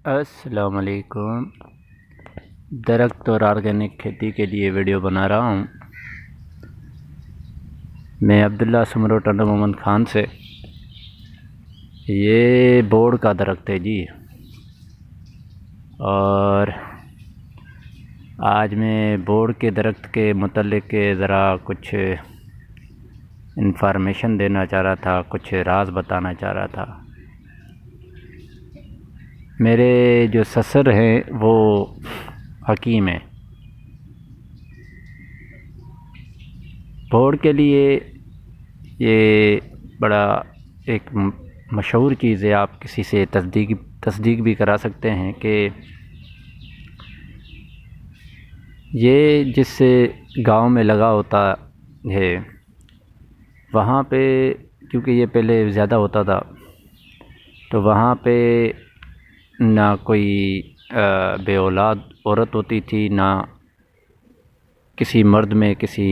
السلام علیکم۔ درخت اور آرگینک کھیتی کے لیے ویڈیو بنا رہا ہوں میں عبداللہ سمرو ٹنڈو محمد خان سے۔ یہ بورڈ کا درخت ہے جی، اور آج میں بورڈ کے درخت کے متعلق ذرا کچھ انفارمیشن دینا چاہ رہا تھا، کچھ راز بتانا چاہ رہا تھا۔ میرے جو سسر ہیں وہ حکیم ہیں۔ بورڈ کے لیے یہ بڑا ایک مشہور چیز ہے، آپ کسی سے تصدیق بھی کرا سکتے ہیں کہ یہ جس گاؤں میں لگا ہوتا ہے وہاں پہ، کیونکہ یہ پہلے زیادہ ہوتا تھا، تو وہاں پہ نہ کوئی بے اولاد عورت ہوتی تھی، نہ کسی مرد میں کسی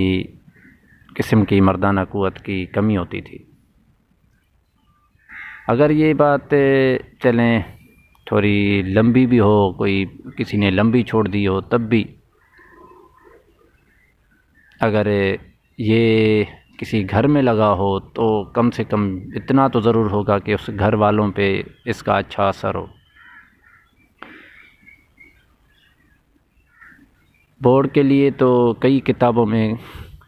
قسم کی مردانہ قوت کی کمی ہوتی تھی۔ اگر یہ بات چلیں تھوڑی لمبی بھی ہو، کوئی کسی نے لمبی چھوڑ دی ہو، تب بھی اگر یہ کسی گھر میں لگا ہو تو کم سے کم اتنا تو ضرور ہوگا کہ اس گھر والوں پہ اس کا اچھا اثر ہو۔ بورڈ کے لیے تو کئی کتابوں میں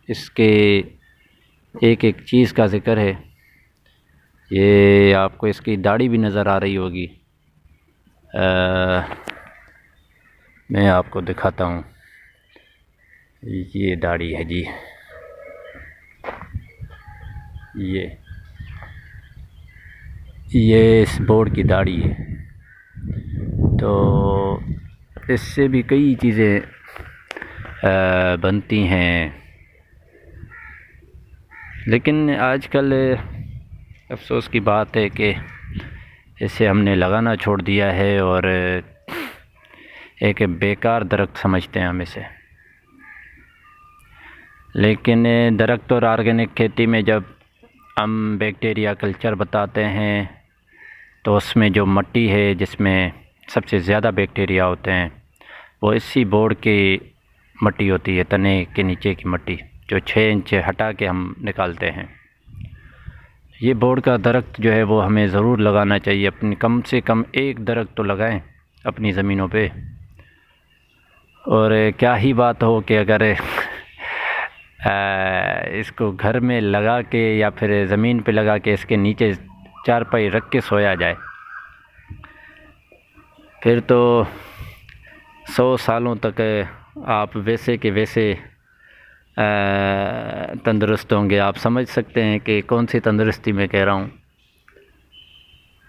اس کے ایک ایک چیز کا ذکر ہے۔ یہ آپ کو اس کی داڑھی بھی نظر آ رہی ہوگی، میں آپ کو دکھاتا ہوں۔ یہ داڑھی ہے جی، یہ اس بورڈ کی داڑھی ہے۔ تو اس سے بھی کئی چیزیں بنتی ہیں، لیکن آج کل افسوس کی بات ہے کہ اسے ہم نے لگانا چھوڑ دیا ہے اور ایک بیکار درخت سمجھتے ہیں ہم اسے۔ لیکن درخت اور آرگینک کھیتی میں جب ہم بیکٹیریا کلچر بتاتے ہیں تو اس میں جو مٹی ہے جس میں سب سے زیادہ بیکٹیریا ہوتے ہیں وہ اسی بورڈ کی مٹی ہوتی ہے، تنے کے نیچے کی مٹی جو 6 انچ ہٹا کے ہم نکالتے ہیں۔ یہ بورڈ کا درخت جو ہے وہ ہمیں ضرور لگانا چاہیے، اپنی کم سے کم ایک درخت تو لگائیں اپنی زمینوں پہ۔ اور کیا ہی بات ہو کہ اگر اس کو گھر میں لگا کے یا پھر زمین پہ لگا کے اس کے نیچے چارپائی رکھ کے سویا جائے، پھر تو 100 سالوں تک آپ ویسے کے ویسے تندرست ہوں گے۔ آپ سمجھ سکتے ہیں کہ کون سی تندرستی میں کہہ رہا ہوں۔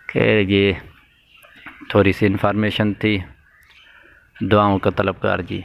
خیر، یہ تھوڑی سی انفارمیشن تھی، دعاؤں کا طلبگار جی۔